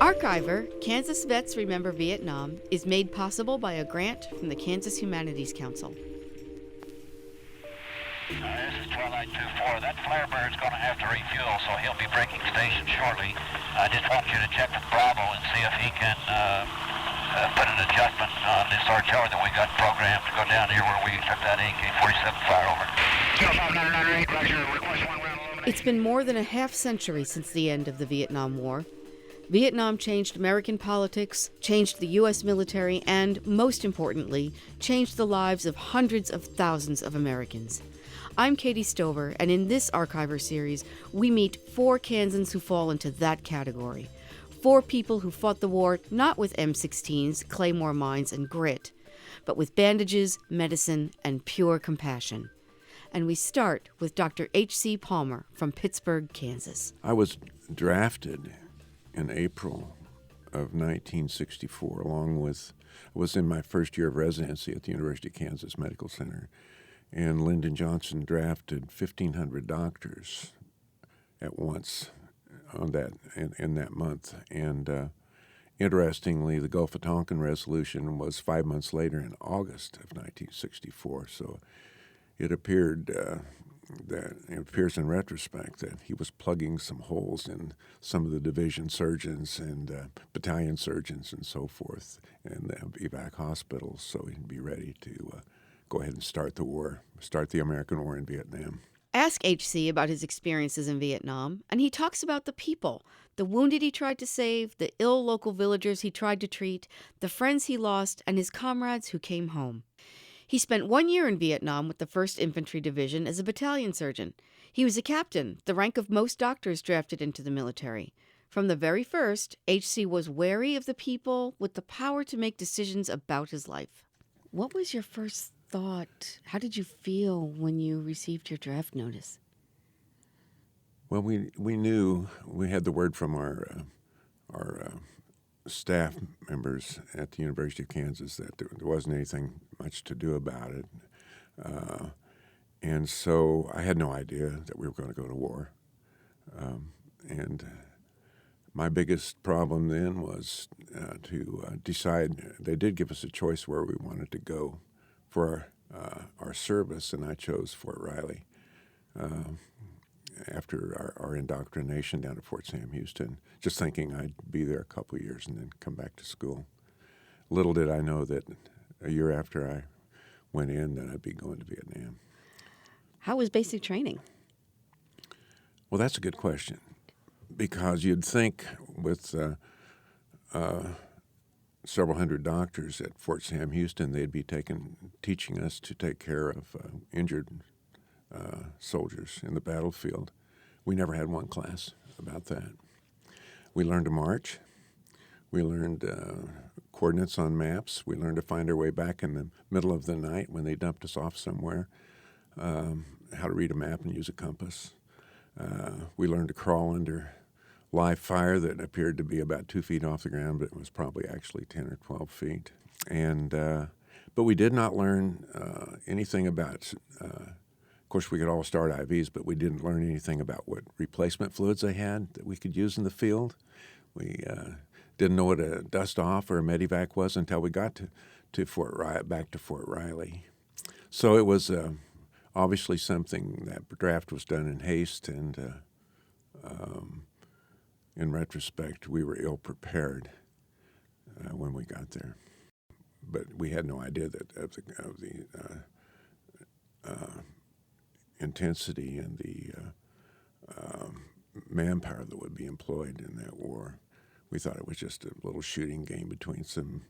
Archiver, Kansas Vets Remember Vietnam, is made possible by a grant from the Kansas Humanities Council. This is Twilight 2-4. That flare bird's going to have to refuel, so he'll be breaking station shortly. I just want you to check with Bravo and see if he can put an adjustment on this artillery that we got programmed to go down here where we took that AK-47 fire over. 05998, Roger. Request one round illumination. It's been more than a half century since the end of the Vietnam War. Vietnam changed American politics, changed the U.S. military, and, most importantly, changed the lives of hundreds of thousands of Americans. I'm Katie Stover, and in this Archiver series, we meet 4 Kansans who fall into that category. 4 people who fought the war not with M16s, claymore mines, and grit, but with bandages, medicine, and pure compassion. And we start with Dr. H.C. Palmer from Pittsburgh, Kansas. I was drafted in April of 1964, I was in my first year of residency at the University of Kansas Medical Center, and Lyndon Johnson drafted 1,500 doctors at once on that in that month. And interestingly, the Gulf of Tonkin resolution was 5 months later in August of 1964. So it appears in retrospect that he was plugging some holes in some of the division surgeons and battalion surgeons and so forth, and the evac hospitals, so he'd be ready to go ahead and start the American War in Vietnam. Ask HC about his experiences in Vietnam, and he talks about the people, the wounded he tried to save, the ill local villagers he tried to treat, the friends he lost, and his comrades who came home. He spent 1 year in Vietnam with the 1st Infantry Division as a battalion surgeon. He was a captain, the rank of most doctors drafted into the military. From the very first, HC was wary of the people with the power to make decisions about his life. What was your first thought? How did you feel when you received your draft notice? Well, we knew, we had the word from our staff members at the University of Kansas that there wasn't anything much to do about it. And so I had no idea that we were going to go to war. And my biggest problem then was to decide. They did give us a choice where we wanted to go for our service, and I chose Fort Riley after our indoctrination down at Fort Sam Houston, just thinking I'd be there a couple of years and then come back to school. Little did I know that a year after I went in that I'd be going to Vietnam. How was basic training? Well, that's a good question, because you'd think with several hundred doctors at Fort Sam Houston, they'd be teaching us to take care of injured soldiers in the battlefield. We never had one class about that. We learned to march. We learned coordinates on maps. We learned to find our way back in the middle of the night when they dumped us off somewhere, how to read a map and use a compass. We learned to crawl under live fire that appeared to be about 2 feet off the ground, but it was probably actually 10 or 12 feet. And but we did not learn anything about. Of course, we could all start IVs, but we didn't learn anything about what replacement fluids they had that we could use in the field. We didn't know what a dust-off or a medevac was until we got to back to Fort Riley. So it was obviously something, that draft was done in haste, and in retrospect, we were ill-prepared when we got there. But we had no idea of the intensity and the manpower that would be employed in that war. We thought it was just a little shooting game between some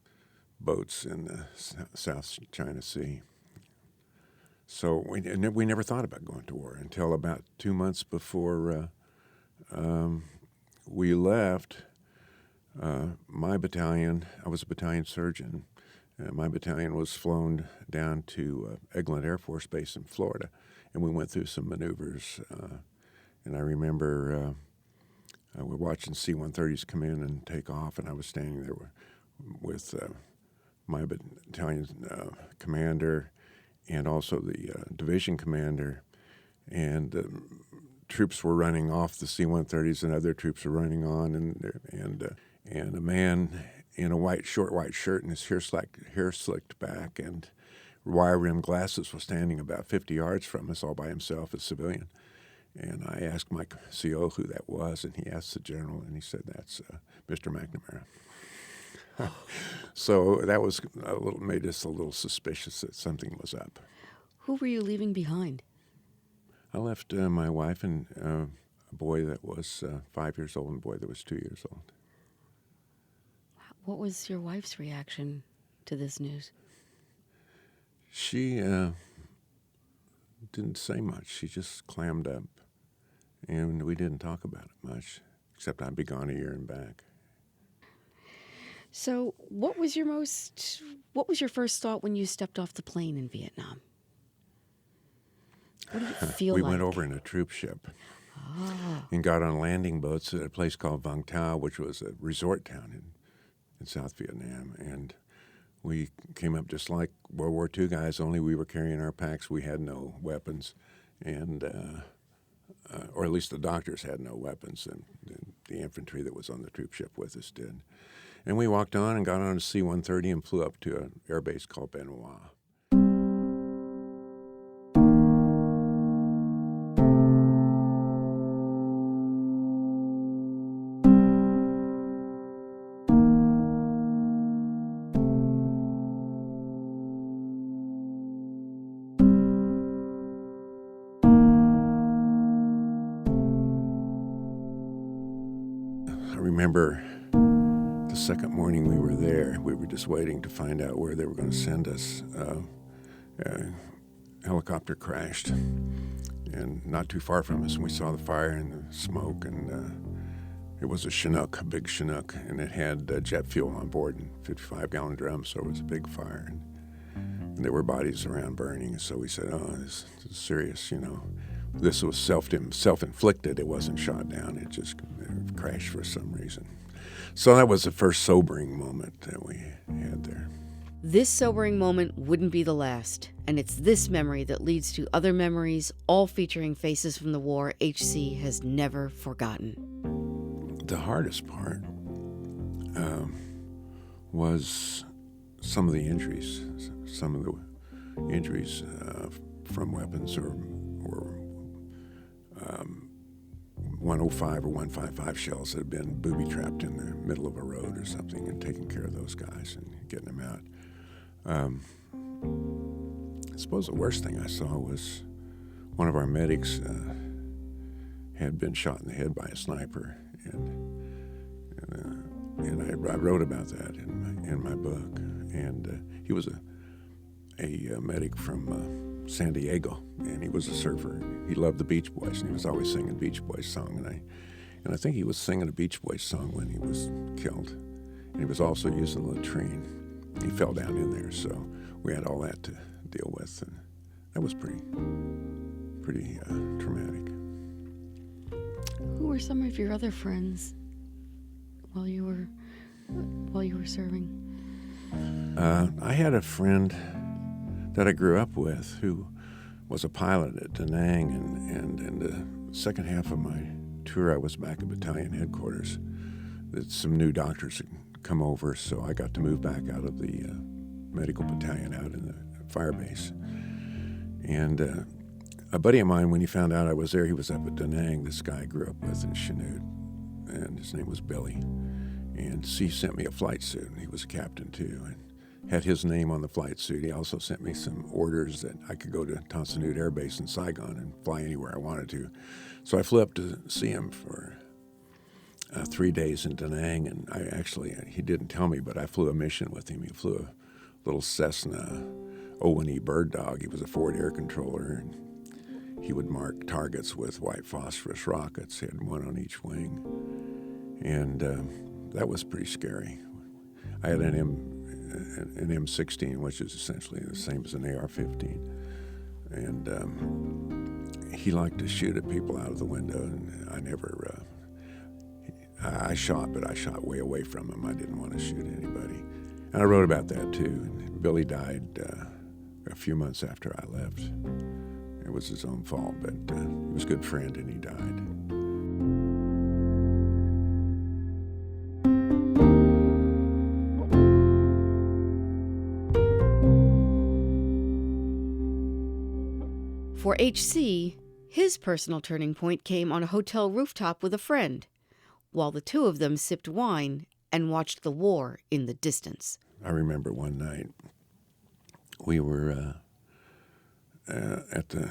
boats in the South China Sea. So we never thought about going to war until about 2 months before we left. My battalion, I was a battalion surgeon, my battalion was flown down to Eglin Air Force Base in Florida, and we went through some maneuvers. And I remember we're watching C-130s come in and take off, and I was standing there with my battalion commander and also the division commander, and troops were running off the C-130s and other troops were running on, and a man in a short white shirt and his hair slicked back and wire-rimmed glasses was standing about 50 yards from us all by himself, a civilian. And I asked my CO who that was, and he asked the general, and he said, that's Mr. McNamara. So that was made us a little suspicious that something was up. Who were you leaving behind? I left my wife and a boy that was 5 years old and a boy that was 2 years old. What was your wife's reaction to this news? She didn't say much. She just clammed up, and we didn't talk about it much, except I'd be gone a year and back. So what was your first thought when you stepped off the plane in Vietnam? What did it feel like? We went over in a troop ship and got on landing boats at a place called Vung Tau, which was a resort town in South Vietnam. And we came up just like World War II guys, only we were carrying our packs. We had no weapons, and or at least the doctors had no weapons, and the infantry that was on the troop ship with us did. And we walked on and got on a C-130 and flew up to an air base called Benoit. I remember the second morning we were there, we were just waiting to find out where they were going to send us. A helicopter crashed, and not too far from us, and we saw the fire and the smoke, and it was a Chinook, a big Chinook, and it had jet fuel on board in 55-gallon drums, so it was a big fire, and there were bodies around burning, so we said, oh, this is serious, you know. This was self-inflicted. It wasn't shot down. It just crashed for some reason. So that was the first sobering moment that we had there. This sobering moment wouldn't be the last, and it's this memory that leads to other memories, all featuring faces from the war HC has never forgotten. The hardest part was some of the injuries. Some of the injuries from weapons or 105 or 155 shells that had been booby-trapped in the middle of a road or something, and taking care of those guys and getting them out. I suppose the worst thing I saw was one of our medics had been shot in the head by a sniper, and I wrote about that in my book. And he was a medic from San Diego, and he was a surfer. He loved the Beach Boys, and he was always singing Beach Boys song. And I think he was singing a Beach Boys song when he was killed. And he was also using the latrine. He fell down in there, so we had all that to deal with, and that was pretty traumatic. Who were some of your other friends while you were serving? I had a friend that I grew up with who was a pilot at Da Nang, and in the second half of my tour, I was back at battalion headquarters. That some new doctors had come over, so I got to move back out of the medical battalion out in the fire base. And a buddy of mine, when he found out I was there, he was up at Da Nang. This guy I grew up with in Chanute, and his name was Billy. And he sent me a flight suit, and he was a captain too, and had his name on the flight suit. He also sent me some orders that I could go to Tan Son Nhut Air Base in Saigon and fly anywhere I wanted to. So I flew up to see him for 3 days in Da Nang, and he didn't tell me, but I flew a mission with him. He flew a little Cessna O&E Bird Dog. He was a forward air controller, and he would mark targets with white phosphorus rockets. He had one on each wing, and that was pretty scary. I had an M16, which is essentially the same as an AR-15, and he liked to shoot at people out of the window, and I never. I shot, but I shot way away from him. I didn't want to shoot anybody, and I wrote about that too. And Billy died a few months after I left. It was his own fault, but he was a good friend, and he died. For H.C., his personal turning point came on a hotel rooftop with a friend, while the two of them sipped wine and watched the war in the distance. I remember one night we were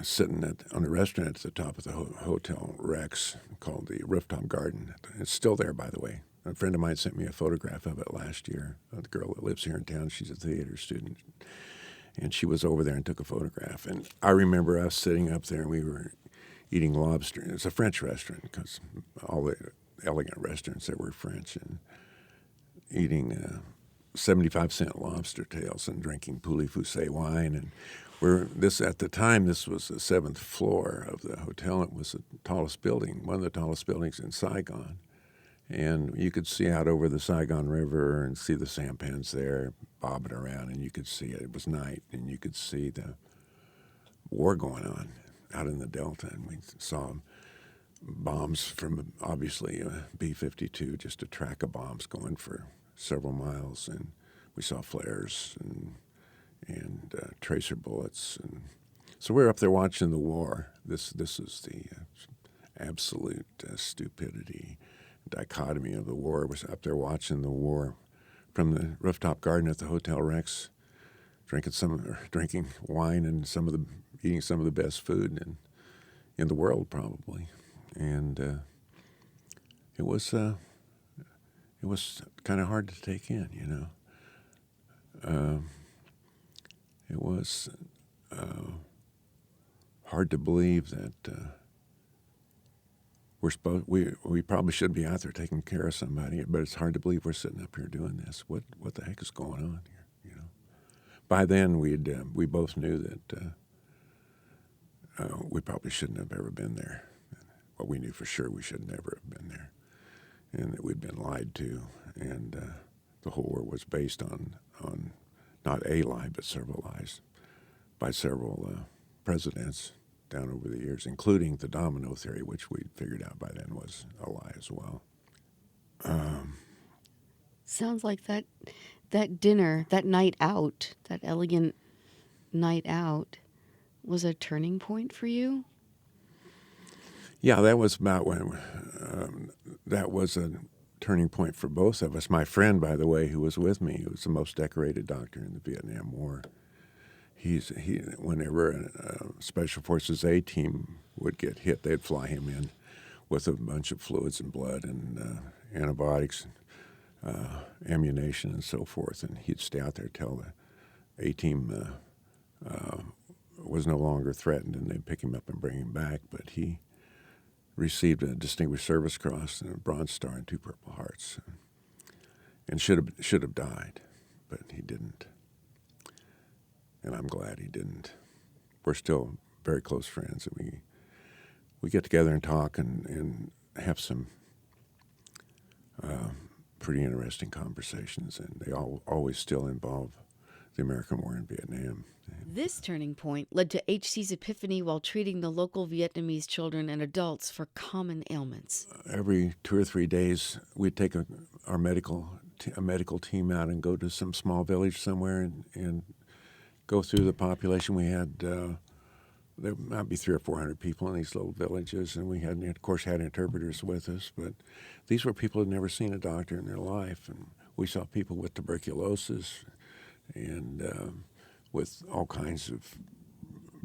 sitting on a restaurant at the top of the Hotel Rex called the Rooftop Garden. It's still there, by the way. A friend of mine sent me a photograph of it last year. The girl that lives here in town, she's a theater student. And she was over there and took a photograph. And I remember us sitting up there and we were eating lobster. It's a French restaurant because all the elegant restaurants there were French. And eating 75-cent lobster tails and drinking poulet-foussé wine. And at the time, this was the 7th floor of the hotel. It was the tallest building, one of the tallest buildings in Saigon. And you could see out over the Saigon River and see the sampans there bobbing around, and you could see it. It was night, and you could see the war going on out in the Delta. And we saw bombs from, obviously, a B-52, just a track of bombs going for several miles. And we saw flares and tracer bullets. And so we're up there watching the war. This is the absolute stupidity, dichotomy of the war. Was up there watching the war from the rooftop garden at the Hotel Rex, drinking wine and eating some of the best food in the world, probably. And it was kind of hard to take in, you know. It was hard to believe that we probably should be out there taking care of somebody, but it's hard to believe we're sitting up here doing this. What the heck is going on here? You know. By then we both knew that we probably shouldn't have ever been there. Well, we knew for sure we should never have been there, and that we'd been lied to, and the whole war was based on not a lie, but several lies by several presidents down over the years, including the domino theory, which we figured out by then was a lie as well. Sounds like that dinner, that night out, that elegant night out, was a turning point for you? Yeah, that was about when that was a turning point for both of us. My friend, by the way, who was with me, who was the most decorated doctor in the Vietnam War, whenever a Special Forces A team would get hit, they'd fly him in with a bunch of fluids and blood and antibiotics, ammunition and so forth, and he'd stay out there till the A team was no longer threatened, and they'd pick him up and bring him back. But he received a Distinguished Service Cross and a Bronze Star and 2 Purple Hearts, and should have died, but he didn't. And I'm glad he didn't. We're still very close friends, and we get together and talk and have some pretty interesting conversations, and they always still involve the American War in Vietnam. This turning point led to H.C.'s epiphany while treating the local Vietnamese children and adults for common ailments. Every 2 or 3 days, we'd take our medical team out and go to some small village somewhere and go through the population. We had there might be 300 or 400 people in these little villages, and we had, of course, had interpreters with us. But these were people who had never seen a doctor in their life, and we saw people with tuberculosis and with all kinds of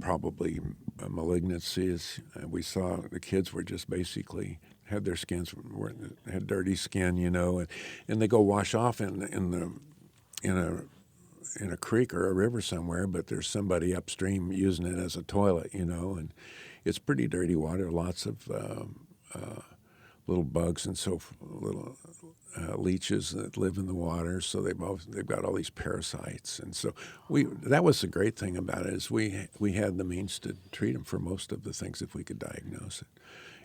probably malignancies. We saw the kids were just basically had their skins had dirty skin, you know, and they go wash off in a creek or a river somewhere, but there's somebody upstream using it as a toilet, you know, and it's pretty dirty water. Lots of little bugs and little leeches that live in the water, so they've got all these parasites, and so that was the great thing about it is we had the means to treat them for most of the things if we could diagnose it,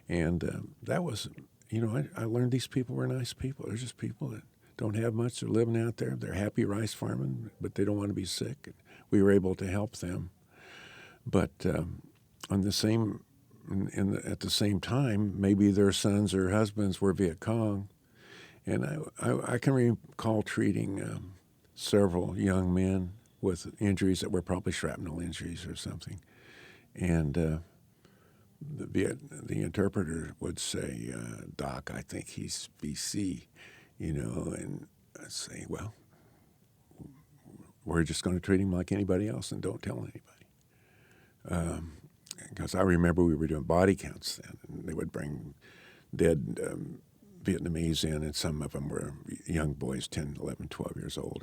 and that was, you know, I learned these people were nice people. They're just people that don't have much. They're living out there. They're happy rice farming, but they don't want to be sick. We were able to help them, but at the same time, maybe their sons or husbands were Viet Cong, and I can recall treating several young men with injuries that were probably shrapnel injuries or something, And the interpreter would say, "Doc, I think he's BC," and I'd say, "Well, we're just going to treat him like anybody else and don't tell anybody." Because I remember we were doing body counts then, and they would bring dead Vietnamese in, and some of them were young boys, 10, 11, 12 years old,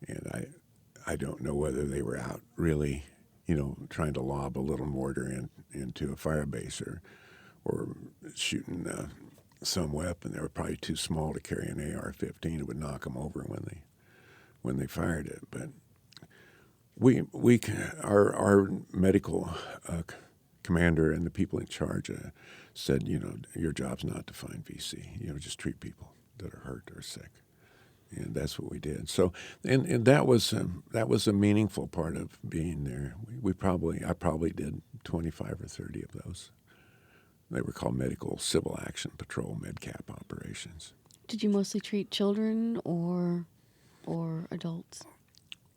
and I don't know whether they were out really, trying to lob a little mortar into a fire base or shooting some weapon. They were probably too small to carry an AR-15. It would knock them over when they fired it. But our medical commander and the people in charge said, your job's not to find VC. Just treat people that are hurt or sick. And that's what we did. So, and that was a meaningful part of being there. I probably did 25 or 30 of those. They were called Medical Civil Action Patrol MedCap operations. Did you mostly treat children or adults?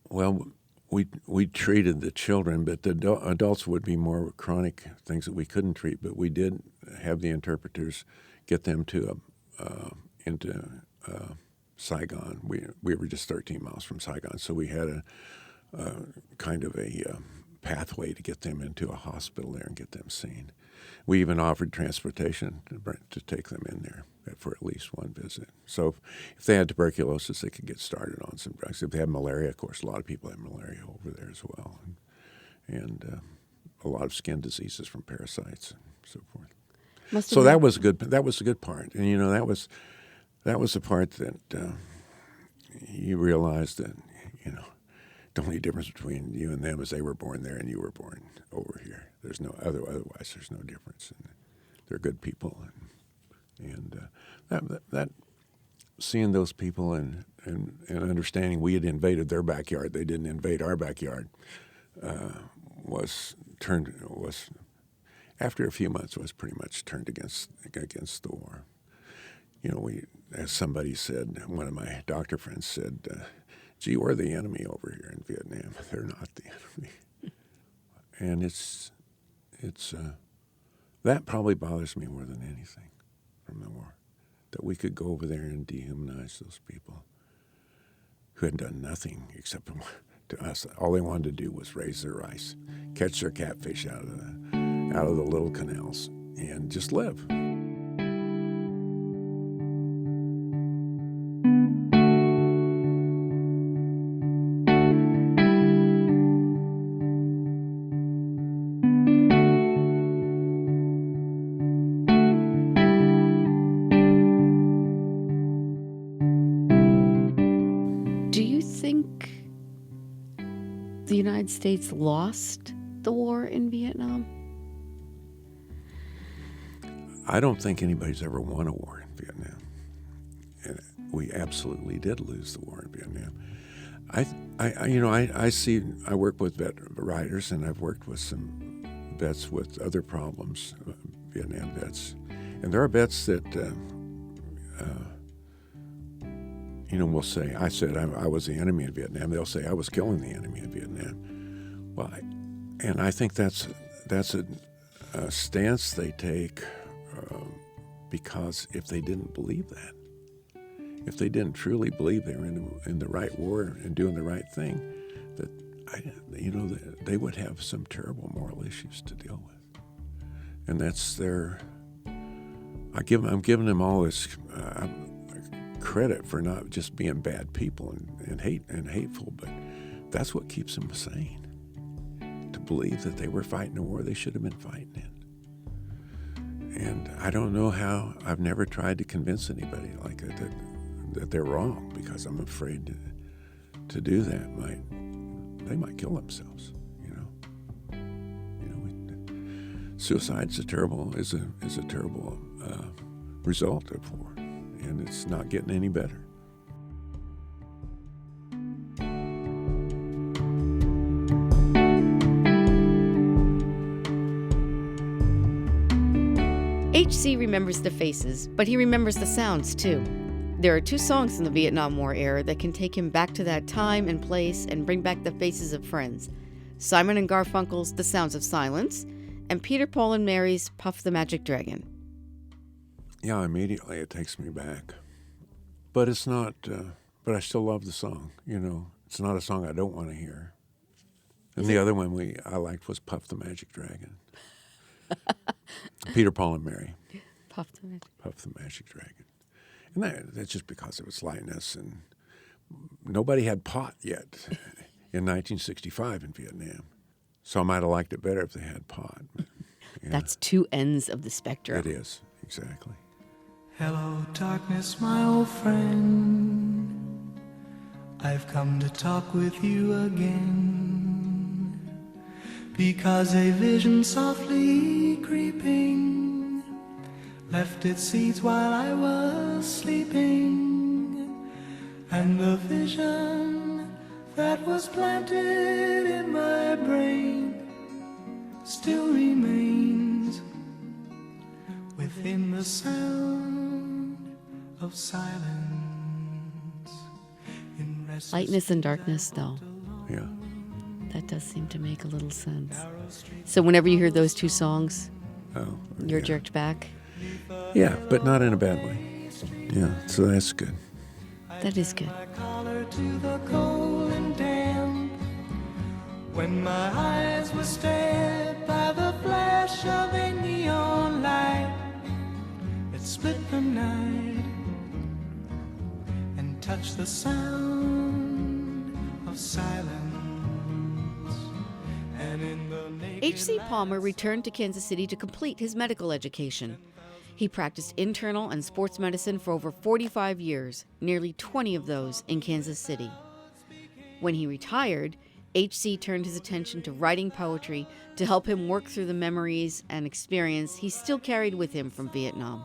Well, we treated the children, but the adults would be more chronic things that we couldn't treat. But we did have the interpreters get them into Saigon. We were just 13 miles from Saigon, so we had a kind of a pathway to get them into a hospital there and get them seen. We even offered transportation to take them in there for at least one visit. So if they had tuberculosis, they could get started on some drugs. If they had malaria, of course, a lot of people have malaria over there as well, and a lot of skin diseases from parasites and so forth. So that was a good part, and that was the part that you realized that the only difference between you and them is they were born there and you were born over here. There's no otherwise. There's no difference. And they're good people, and that seeing those people and understanding we had invaded their backyard, they didn't invade our backyard, was after a few months was pretty much turned against the war. As somebody said, one of my doctor friends said, "Gee, we're the enemy over here in Vietnam. They're not the enemy." And it's that probably bothers me more than anything from the war, that we could go over there and dehumanize those people who had done nothing except to us. All they wanted to do was raise their rice, catch their catfish out of the little canals, and just live. Do you think the United States lost the war in Vietnam? I don't think anybody's ever won a war in Vietnam. And we absolutely did lose the war in Vietnam. I work with vet riders, and I've worked with some vets with other problems, Vietnam vets. And there are vets that, will say, I said I was the enemy in Vietnam. They'll say I was killing the enemy in Vietnam. Well, I think that's a stance they take because if they didn't believe that, if they didn't truly believe they were in the right war and doing the right thing, that they would have some terrible moral issues to deal with. And that's I'm giving them all this credit for not just being bad people and hateful, but that's what keeps them sane. To believe that they were fighting a war they should have been fighting in. And I don't know how. I've never tried to convince anybody like that they're wrong, because I'm afraid to do that. They might kill themselves. Suicide's a terrible result of war, and it's not getting any better. H.C. remembers the faces, but he remembers the sounds too. There are 2 songs in the Vietnam War era that can take him back to that time and place and bring back the faces of friends. Simon and Garfunkel's The Sounds of Silence, and Peter, Paul, and Mary's Puff the Magic Dragon. Yeah, immediately it takes me back. But it's not, but I still love the song, It's not a song I don't want to hear. And the other one I liked was Puff the Magic Dragon. Peter, Paul, and Mary. Puff the Magic Dragon. And that's just because of its lightness. And nobody had pot yet in 1965 in Vietnam. So I might have liked it better if they had pot. But, yeah. That's two ends of the spectrum. It is, exactly. Hello, darkness, my old friend. I've come to talk with you again, because a vision softly creeping left its seeds while I was sleeping, and the vision that was planted in my brain still remains within the sound of silence. Lightness and darkness, though. Yeah. That does seem to make a little sense. So whenever you hear those two songs, you're jerked back? Yeah, but not in a bad way. Yeah, so that's good. That is good. When my eyes were stared by the flash of a neon light, it split the night and touched the sound of silence. And in the H.C. Palmer returned to Kansas City to complete his medical education. He practiced internal and sports medicine for over 45 years, nearly 20 of those in Kansas City. When he retired, H.C. turned his attention to writing poetry to help him work through the memories and experience he still carried with him from Vietnam.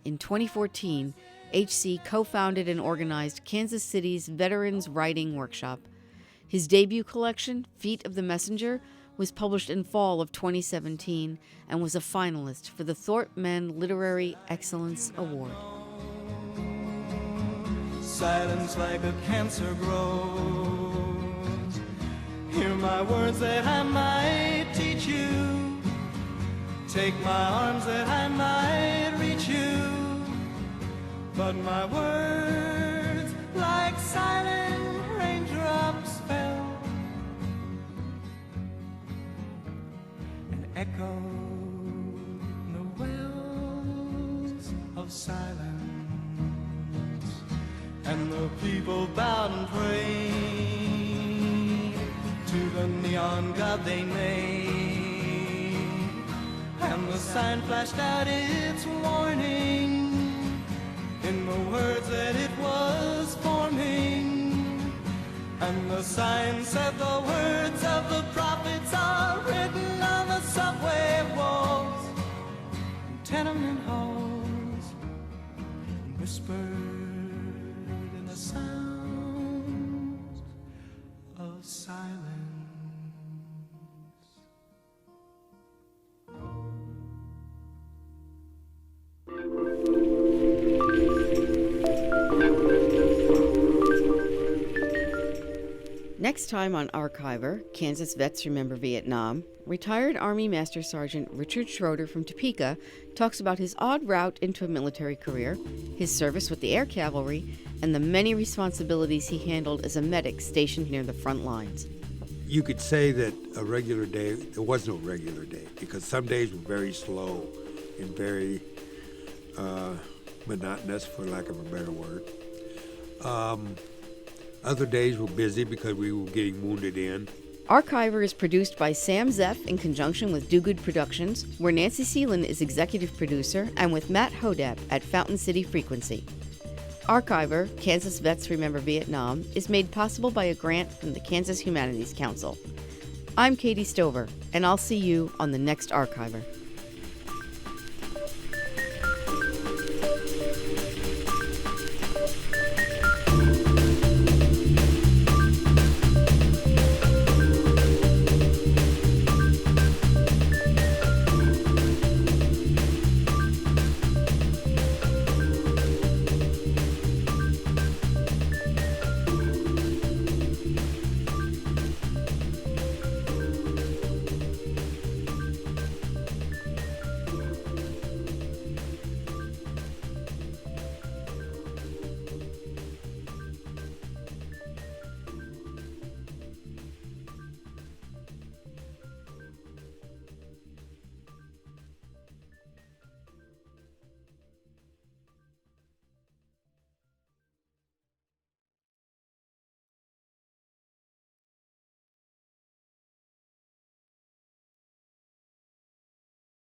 In 2014, H.C. co-founded and organized Kansas City's Veterans Writing Workshop. His debut collection, Feet of the Messenger, was published in fall of 2017 and was a finalist for the Thorpe Men Literary Excellence Award. Silence like a cancer grows. Hear my words that I might teach you. Take my arms that I might reach you. But my words, like silent raindrops, fell and echoed the wells of silence. And the people bowed and prayed to the neon god they made. And the sign flashed out its warning in the words that it was forming. And the sign said the words of the prophets are written on the subway walls and tenement halls, and whispered in the sounds of silence. Next time on Archiver, Kansas Vets Remember Vietnam, retired Army Master Sergeant Richard Schroeder from Topeka talks about his odd route into a military career, his service with the Air Cavalry, and the many responsibilities he handled as a medic stationed near the front lines. You could say that a regular day, there was no regular day, because some days were very slow and very monotonous, for lack of a better word. Other days were busy because we were getting wounded in. Archiver is produced by Sam Zeff in conjunction with Do Good Productions, where Nancy Seelan is executive producer, and with Matt Hodap at Fountain City Frequency. Archiver, Kansas Vets Remember Vietnam, is made possible by a grant from the Kansas Humanities Council. I'm Katie Stover, and I'll see you on the next Archiver.